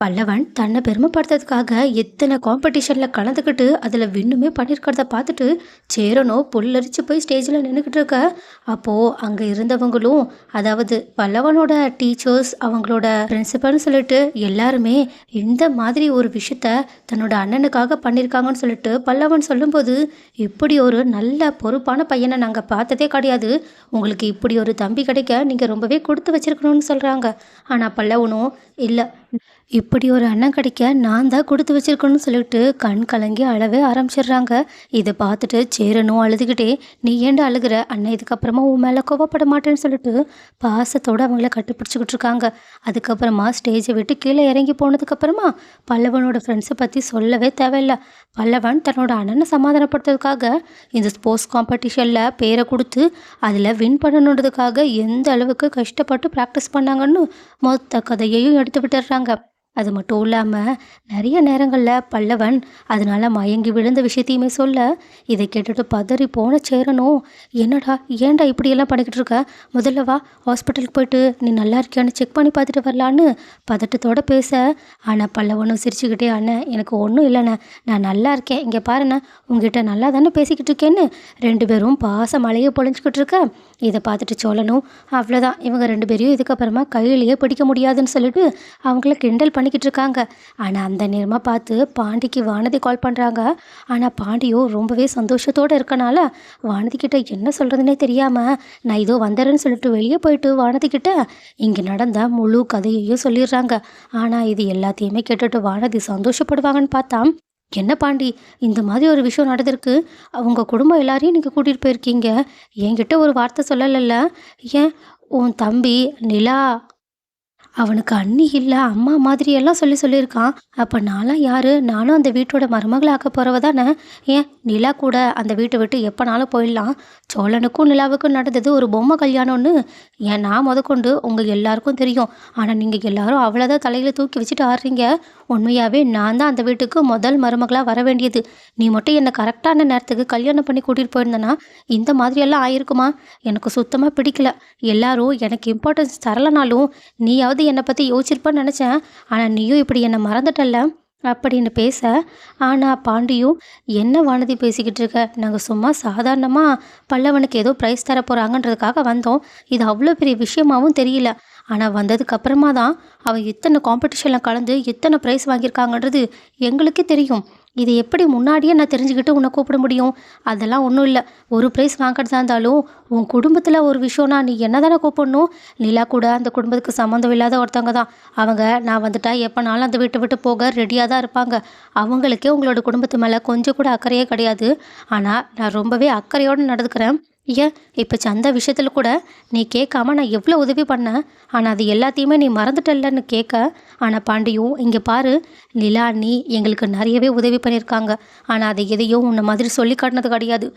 பல்லவன் தன்னை பெருமைப்படுத்துறதுக்காக எத்தனை காம்படிஷன்ல கலந்துக்கிட்டு அதில் வின்னுமே பண்ணியிருக்கிறத பார்த்துட்டு சேரனோ புல்லரிச்சு போய் ஸ்டேஜில் நின்றுக்கிட்டு இருக்க. அப்போது அங்கே இருந்தவங்களும், அதாவது பல்லவனோட டீச்சர்ஸ், அவங்களோட பிரின்சிபல்னு சொல்லிட்டு எல்லாருமே இந்த மாதிரி ஒரு விஷயத்த தன்னோட அண்ணனுக்காக பண்ணியிருக்காங்கன்னு சொல்லிட்டு பல்லவன் சொல்லும்போது, இப்படி ஒரு நல்ல பொறுப்பான பையனை நாங்கள் பார்த்ததே கிடையாது, உங்களுக்கு இப்படி ஒரு தம்பி கிடைக்க நீங்கள் ரொம்பவே கொடுத்து வச்சிருக்கணும்னு சொல்கிறாங்க. ஆனால் பல்லவனும், இல்லை, இப்படி ஒரு அண்ணன் கிடைக்க நான் தான் கொடுத்து வச்சிருக்கணும்னு சொல்லிட்டு கண் கலங்கி அழவே ஆரம்பிச்சிடுறாங்க. இதை பார்த்துட்டு சேரனும் அழுதுகிட்டே, நீ ஏன்டா அழுகிற, அண்ணன் இதுக்கப்புறமா உன் மேலே கோவப்பட மாட்டேன்னு சொல்லிட்டு பாசத்தோடு அவங்கள கட்டுப்பிடிச்சிக்கிட்டு இருக்காங்க. அதுக்கப்புறமா ஸ்டேஜை விட்டு கீழே இறங்கி போனதுக்கப்புறமா பல்லவனோட ஃப்ரெண்ட்ஸை பற்றி சொல்லவே தேவையில்லை. பல்லவன் தன்னோட அண்ணனை சமாதானப்படுத்துறதுக்காக இந்த ஸ்போர்ட்ஸ் காம்படிஷனில் பேரை கொடுத்து அதில் வின் பண்ணணுன்றதுக்காக எந்த அளவுக்கு கஷ்டப்பட்டு ப்ராக்டிஸ் பண்ணாங்கன்னு மொத்த கதையையும் எடுத்து விட்டுடுறாங்க. அது மட்டும் இல்லாமல் நிறைய நேரங்களில் பல்லவன் அதனால் மயங்கி விழுந்த விஷயத்தையுமே சொல்ல, இதை கேட்டுட்டு பதறி போன சேரனும், என்னடா ஏன்டா இப்படியெல்லாம் பண்ணிக்கிட்டு இருக்க, முதல்ல வா ஹாஸ்பிட்டலுக்கு போயிட்டு நீ நல்லா இருக்கியான்னு செக் பண்ணி பார்த்துட்டு வரலான்னு பதட்டத்தோடு பேச. ஆனால் பல்லவனும் சிரிச்சுக்கிட்டே, அண்ணன் எனக்கு ஒன்றும் இல்லைண்ணே, நான் நல்லா இருக்கேன், இங்கே பாருண்ணே, உங்ககிட்ட நல்லா தானே பேசிக்கிட்டு இருக்கேன்னு ரெண்டு பேரும் பாச மழையை பொழிஞ்சிக்கிட்டு இருக்க. இதை பார்த்துட்டு சோழனும், அவ்வளோதான், இவங்க ரெண்டு பேரையும் இதுக்கப்புறமா கையிலேயே பிடிக்க முடியாதுன்னு சொல்லிட்டு அவங்கள கிண்டல் பண்ணிக்கிட்டு இருக்காங்க. ஆனால் அந்த நேரமாக பார்த்து பாண்டிக்கு வானதி கால் பண்ணுறாங்க. ஆனால் பாண்டியோ ரொம்பவே சந்தோஷத்தோடு இருக்கனால வானதி கிட்ட என்ன சொல்கிறதுனே தெரியாமல், நான் இதோ வந்துடுறேன்னு சொல்லிட்டு வெளியே போயிட்டு வானதி கிட்ட இங்கே நடந்த முழு கதையையும் சொல்லிடுறாங்க. ஆனால் இது எல்லாத்தையுமே கேட்டுட்டு வானதி சந்தோஷப்படுவாங்கன்னு பார்த்தா, என்ன பாண்டி, இந்த மாதிரி ஒரு விஷயம் நடந்திருக்கு, அவங்க குடும்பம் எல்லாரையும் நீங்கள் கூட்டிகிட்டு போயிருக்கீங்க, என்கிட்ட ஒரு வார்த்தை சொல்லலைல்ல, ஏன் உன் தம்பி நிலா அவனுக்கு அண்ணி இல்லை அம்மா மாதிரியெல்லாம் சொல்லியிருக்கான், அப்போ நான்லாம் யார், நானும் அந்த வீட்டோட மருமகளாக்க போகிறவ தானே, ஏன் நிலா கூட அந்த வீட்டை விட்டு எப்போனாலும் போயிடலாம், சோழனுக்கும் நிலாவுக்கும் நடந்தது ஒரு பொம்மை கல்யாணம்னு ஏன் நான் முதற்கொண்டு உங்கள் எல்லாருக்கும் தெரியும், ஆனால் நீங்கள் எல்லாரும் அவ்வளோதான் தலையில் தூக்கி வச்சுட்டு ஆடுறீங்க, உண்மையாகவே நான் தான் அந்த வீட்டுக்கு முதல் மருமகளாக வர வேண்டியது, நீ மட்டும் என்னை கரெக்டான நேரத்துக்கு கல்யாணம் பண்ணி கூட்டிகிட்டு போயிருந்தேன்னா இந்த மாதிரியெல்லாம் ஆயிருக்குமா, எனக்கு சுத்தமாக பிடிக்கல, எல்லாரும் எனக்கு இம்பார்ட்டன்ஸ் தரலனாலும் நீயாவது என்னை பற்றி யோசிச்சிருப்பான்னு நினச்சேன், ஆனால் நீயும் இப்படி என்னை மறந்துட்டல்ல அப்படின்னு பேச. ஆனால் பாண்டியும், என்ன வானதி பேசிக்கிட்டு இருக்க, நாங்கள் சும்மா சாதாரணமாக பல்லவனுக்கு ஏதோ ப்ரைஸ் தர போகிறாங்கன்றதுக்காக வந்தோம், இது அவ்வளோ பெரிய விஷயமாகவும் தெரியல, ஆனால் வந்ததுக்கப்புறமா தான் அவன் எத்தனை காம்படிஷனில் கலந்து எத்தனை ப்ரைஸ் வாங்கியிருக்காங்கன்றது எங்களுக்கே தெரியும், இதை எப்படி முன்னாடியே நான் தெரிஞ்சுக்கிட்டு உன்னை கூப்பிட முடியும், அதெல்லாம் ஒன்றும் இல்லை, ஒரு ப்ரைஸ் வாங்கிறதா இருந்தாலும் உன் குடும்பத்தில் ஒரு விஷயம்னா நீ என்ன தானே கூப்பிடணும், நிலா கூட அந்த குடும்பத்துக்கு சம்மந்தம் இல்லாத ஒருத்தவங்க தான், அவங்க நான் வந்துட்டா எப்போனாலும் அந்த வீட்டை விட்டு போக ரெடியாக தான் இருப்பாங்க, அவங்களுக்கே உங்களோட குடும்பத்து மேலே கொஞ்சம் கூட அக்கறையே கிடையாது, ஆனால் நான் ரொம்பவே அக்கறையோடு நடந்துக்கிறேன், ஏன் இப்போ சந்த விஷயத்தில் கூட நீ கேட்காம நான் எவ்வளோ உதவி பண்ணேன், ஆனால் அது எல்லாத்தையுமே நீ மறந்துட்டல்லன்னு கேட்க. ஆனால் பாண்டியும், இங்கே பாரு, நிலா அண்ணி எங்களுக்கு நிறையவே உதவி பண்ணியிருக்காங்க, ஆனால் அதை எதையும் உன்னை மாதிரி சொல்லி காட்டினது கிடையாது,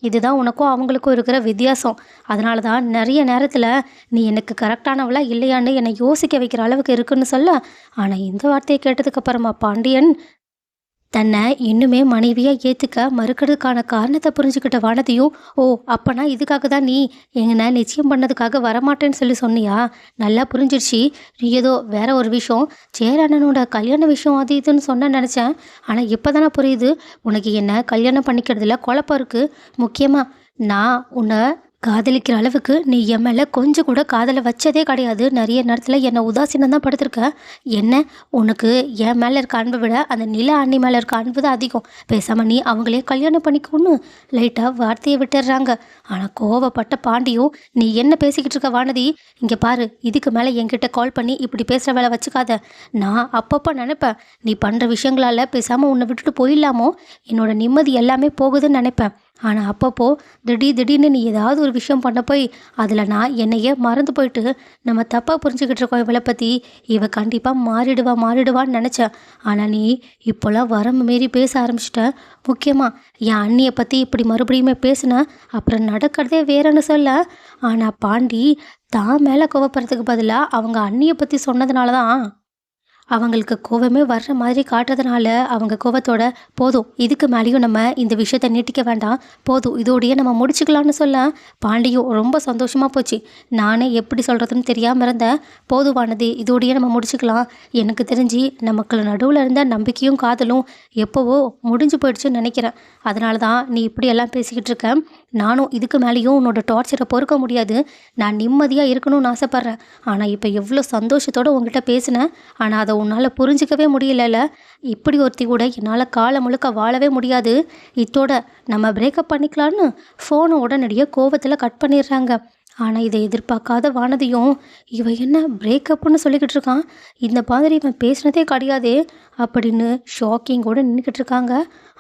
இதுதான் உனக்கும் அவங்களுக்கும் இருக்கிற வித்தியாசம், அதனால தான் நிறைய நேரத்தில் நீ எனக்கு கரெக்டானவளா இல்லையான்னு என்னை யோசிக்க வைக்கிற அளவுக்கு இருக்குன்னு சொல்ல. ஆனால் இந்த வார்த்தையை கேட்டதுக்கப்புறமா பாண்டியன் தன்னை இன்னுமே மனைவியாக ஏற்றுக்க மறுக்கிறதுக்கான காரணத்தை புரிஞ்சுக்கிட்ட வானதியும், ஓ அப்பனா இதுக்காக தான் நீ எங்களை நிச்சயம் பண்ணதுக்காக வரமாட்டேன்னு சொன்னியா, நல்லா புரிஞ்சிடுச்சு, நீ ஏதோ வேற ஒரு விஷயம் சேரண்ணனோட கல்யாண விஷயம் அது இதுன்னு சொன்ன நினச்சேன், ஆனால் இப்போ தானே புரியுது உனக்கு என்ன கல்யாணம் பண்ணிக்கிறதுல குழப்பம் இருக்குது, முக்கியமாக நான் உன்னை காதலிக்கிற அளவுக்கு நீ என் மேலே கொஞ்சம் கூட காதலை வச்சதே கிடையாது, நிறைய நேரத்தில் என்னை உதாசீனம் தான் படுத்திருக்க, என்ன உனக்கு என் மேலே இருக்க அன்பை விட அந்த நில அண்ணி மேலே இருக்க அன்பு தான் அதிகம், பேசாமல் நீ அவங்களே கல்யாணம் பண்ணிக்கணும்னு லைட்டாக வார்த்தையை விட்டுடுறாங்க. ஆனால் கோவப்பட்ட பாண்டியும், நீ என்ன பேசிக்கிட்டு இருக்க வானதி, இங்கே பாரு, இதுக்கு மேலே என்கிட்ட கால் பண்ணி இப்படி பேசுகிற வேலை வச்சுக்காத, நான் அப்பப்போ நினைப்பேன் நீ பண்ணுற விஷயங்களால் பேசாமல் உன்னை விட்டுட்டு போயிடலாமோ, என்னோட நிம்மதி எல்லாமே போகுதுன்னு நினைப்பேன், ஆனால் அப்பப்போ திடீர்னு நீ ஏதாவது ஒரு விஷயம் பண்ண போய் அதில் நான் என்னையே மறந்து போயிட்டு நம்ம தப்பாக புரிஞ்சுக்கிட்டு இருக்கோம், இவளை பற்றி இவள் கண்டிப்பாக மாறிடுவான்னு நினச்சேன், ஆனால் நீ இப்போல்லாம் வரம்பு மீறி பேச ஆரம்பிச்சிட்ட, முக்கியமாக என் அண்ணியை பற்றி இப்படி மறுபடியுமே பேசுன அப்புறம் நடக்கிறதே வேறன்னு சொல்ல. ஆனால் பாண்டி தான் மேலே கோவப்படுறதுக்கு பதிலாக அவங்க அண்ணியை பற்றி சொன்னதுனால தான் அவங்களுக்கு கோவமே வர்ற மாதிரி காட்டுறதுனால அவங்க கோவத்தோட போதும் இதுக்கு மேலேயும் நம்ம இந்த விஷயத்த நீட்டிக்க வேண்டாம், போதும் இதோடையே நம்ம முடிச்சுக்கலாம்னு சொல்ல பாண்டியும் ரொம்ப சந்தோஷமாக போச்சு. நானே எப்படி சொல்கிறதுன்னு தெரியாமல் இருந்தேன். போதுவானது இதோடையே நம்ம முடிச்சுக்கலாம். எனக்கு தெரிஞ்சு நமக்கு நடுவில் இருந்த நம்பிக்கையும் காதலும் எப்போவோ முடிஞ்சு போயிடுச்சுன்னு நினைக்கிறேன். அதனால தான் நீ இப்படியெல்லாம் பேசிக்கிட்டு இருக்க. நானும் இதுக்கு மேலேயும் உன்னோட டார்ச்சரை பொறுக்க முடியாது. நான் நிம்மதியாக இருக்கணும்னு ஆசைப்பட்றேன். ஆனால் இப்போ எவ்வளோ சந்தோஷத்தோடு உங்ககிட்ட பேசினேன். ஆனால் அதை உன்னால் புரிஞ்சிக்கவே முடியலல்ல. இப்படி ஒருத்தி கூட என்னால் காலம் முழுக்க வாழவே முடியாது. இத்தோட நம்ம பிரேக்கப் பண்ணிக்கலான்னு ஃபோனை உடனடியாக கோவத்தில் கட் பண்ணிடுறாங்க. ஆனால் இதை எதிர்பார்க்காத வானதியும் இவன் என்ன பிரேக்கப்புன்னு சொல்லிக்கிட்டு இருக்கான், இந்த மாதிரி இவன் பேசினதே கிடையாதே அப்படின்னு ஷாக்கிங்கோடு நின்றுக்கிட்டு இருக்காங்க.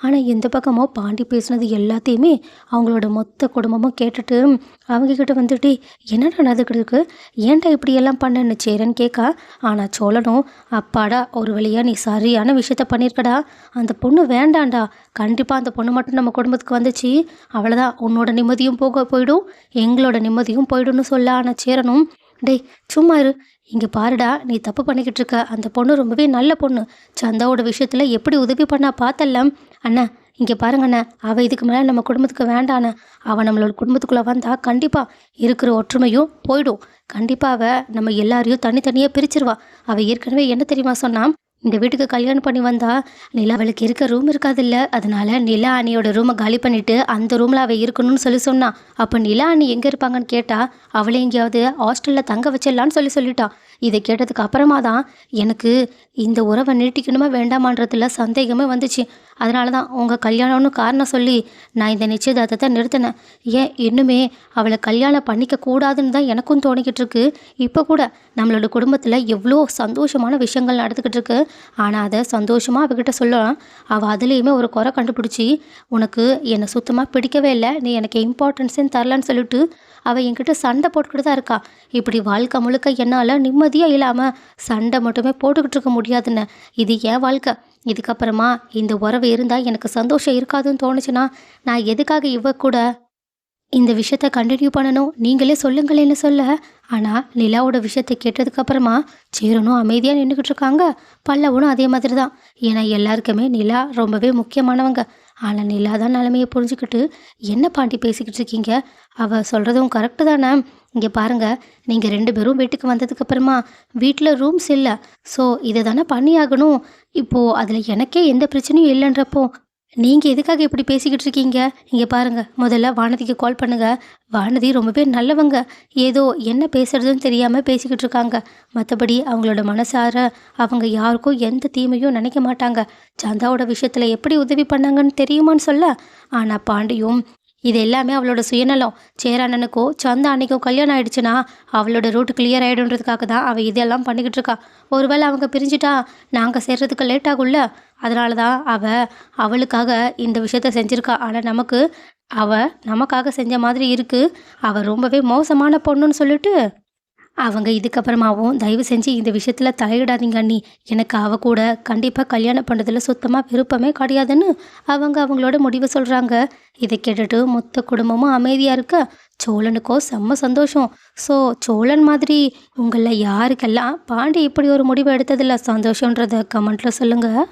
ஆனால் எந்த பக்கமோ பாண்டி பேசினது எல்லாத்தையுமே அவங்களோட மொத்த குடும்பமும் கேட்டுட்டு அவங்கக்கிட்ட வந்துட்டு என்னடா நடந்துக்கிட்டு இருக்கு, ஏன்டா இப்படியெல்லாம் பண்ணன்னு சேரன்னு கேட்க. ஆனால் சோழனும் அப்பாடா ஒரு வழியாக நீ சரியான விஷயத்த பண்ணியிருக்கடா, அந்த பொண்ணு வேண்டாண்டா, கண்டிப்பாக அந்த பொண்ணு மட்டும் நம்ம குடும்பத்துக்கு வந்துச்சு அவ்வளோதான், உன்னோட நிம்மதியும் போயிடும் எங்களோட நிம்மதியும் போயிடும்னு சொல்ல. ஆனால் சேரனும் டேய் சும்மா இரு, இங்கே பாருடா நீ தப்பு பண்ணிக்கிட்டு இருக்க, அந்த பொண்ணு ரொம்பவே நல்ல பொண்ணு, சந்தாவோட விஷயத்தில் எப்படி உதவி பண்ணா பார்த்தல்ல அண்ணா, இங்கே பாருங்க அண்ணா, அவள் இதுக்கு மேலே நம்ம குடும்பத்துக்கு வேண்டாண்ணே, அவள் நம்மளோட குடும்பத்துக்குள்ளே வந்தால் கண்டிப்பாக இருக்கிற ஒற்றுமையும் போயிடும், கண்டிப்பாக அவள் நம்ம எல்லாரையும் தனித்தனியாக பிரிச்சிருவா. அவள் ஏற்கனவே என்ன தெரியுமா சொன்னான், இந்த வீட்டுக்கு கல்யாணம் பண்ணி வந்தா நிலா அவளுக்கு இருக்க ரூம் இருக்காதில்ல, அதனால நிலா அணியோட ரூமை காலி பண்ணிட்டு அந்த ரூமில் அவள் இருக்கணும்னு சொன்னான். அப்போ நிலா அணி எங்கே இருப்பாங்கன்னு கேட்டா அவளை எங்கேயாவது ஹாஸ்டலில் தங்க வச்சிடலான்னு சொல்லிட்டான். இதை கேட்டதுக்கு அப்புறமா தான் எனக்கு இந்த உறவை நீட்டிக்கணுமா வேண்டாமான்றதுல சந்தேகமே வந்துச்சு. அதனால தான் உங்கள் கல்யாணம்னு காரணம் சொல்லி நான் இந்த நிச்சயதார்த்தத்தை நிறுத்தினேன். ஏன் இன்னுமே அவளை கல்யாணம் பண்ணிக்க கூடாதுன்னு தான் எனக்கும் தோணிக்கிட்டு இருக்கு. இப்போ கூட நம்மளோட குடும்பத்தில் எவ்வளோ சந்தோஷமான விஷயங்கள் நடந்துக்கிட்டு இருக்கு. ஆனால் அதை சந்தோஷமாக அவகிட்ட சொல்லலாம், அவள் அதுலேயுமே ஒரு குறை கண்டுபிடிச்சி உனக்கு என்னை சுத்தமாக பிடிக்கவே இல்லை, நீ எனக்கு இம்பார்ட்டன்ஸே தரலன்னு சொல்லிட்டு அவள் என்கிட்ட சண்டை போட்டுக்கிட்டு தான் இருக்கா. இப்படி வாழ்க்கை முழுக்க என்னால் நிம்மதியாக இல்லாமல் சண்டை மட்டுமே போட்டுக்கிட்டு இருக்க முடியாதுன்னு, இது என் வாழ்க்கை, இதுக்கப்புறமா இந்த உறவு இருந்தால் எனக்கு சந்தோஷம் இருக்காதுன்னு தோணுச்சுன்னா நான் எதுக்காக இவ கூட இந்த விஷயத்த கண்டினியூ பண்ணணும், நீங்களே சொல்லுங்களேன்னு சொல்ல. ஆனால் நிலாவோட விஷயத்தை கேட்டதுக்கப்புறமா சேரனும் அமைதியாக நின்றுக்கிட்டு இருக்காங்க, பல்லவனும் அதே மாதிரி தான். ஏன்னா எல்லாருக்குமே நிலா ரொம்பவே முக்கியமானவங்க. ஆனால் நிலா தான் நிலைமையை புரிஞ்சுக்கிட்டு என்ன பாண்டி பேசிக்கிட்டு இருக்கீங்க, அவள் சொல்கிறதும் கரெக்டு தானே, இங்கே பாருங்கள் நீங்கள் 2 பேரும் வீட்டுக்கு வந்ததுக்கப்புறமா வீட்டில் ரூம்ஸ் இல்லை, ஸோ இதை தானே பண்ணியாகணும். இப்போது அதில் எனக்கே எந்த பிரச்சனையும் இல்லைன்றப்போ நீங்கள் எதுக்காக இப்படி பேசிக்கிட்டு இருக்கீங்க. இங்கே பாருங்கள், முதல்ல வானதிக்கு கால் பண்ணுங்கள், வானதி ரொம்பவே நல்லவங்க, ஏதோ என்ன பேசுகிறதுன்னு தெரியாமல் பேசிக்கிட்டு இருக்காங்க, மற்றபடி அவங்களோட மனசார அவங்க யாருக்கும் எந்த தீமையும் நினைக்க மாட்டாங்க, சந்தாவோட விஷயத்தில் எப்படி உதவி பண்ணாங்கன்னு தெரியுமான்னு சொல்ல. ஆனால் பாண்டியும் இது எல்லாமே அவளோட சுயநலம், சேரானனுக்கோ சந்தா அன்னைக்கோ கல்யாணம் ஆகிடுச்சுன்னா அவளோட ரூட்டு கிளியர் ஆகிடுன்றதுக்காக தான் அவள் இதெல்லாம் பண்ணிக்கிட்டு இருக்கா. ஒருவேளை அவங்க பிரிஞ்சுட்டா நாங்கள் சேர்றதுக்கு லேட் ஆகும்ல, அதனால தான் அவளுக்காக இந்த விஷயத்த செஞ்சுருக்கா. ஆனால் நமக்காக செஞ்ச மாதிரி இருக்குது, அவள் ரொம்பவே மோசமான பொண்ணுன்னு சொல்லிட்டு அவங்க இதுக்கப்புறமாவும் தயவு செஞ்சு இந்த விஷயத்தில் தலையிடாதீங்க அண்ணி, எனக்கு கூட கண்டிப்பாக கல்யாணம் பண்ணுறதுல சுத்தமாக விருப்பமே கிடையாதுன்னு அவங்களோட முடிவை சொல்கிறாங்க. இதை கேட்டுட்டு மொத்த குடும்பமும் அமைதியாக இருக்க சோழனுக்கோ செம்ம சந்தோஷம். ஸோ சோழன் மாதிரி உங்களில் யாருக்கெல்லாம் பாண்டி இப்படி ஒரு முடிவு எடுத்ததில்ல சந்தோஷன்றதை கமெண்ட்டில் சொல்லுங்கள்.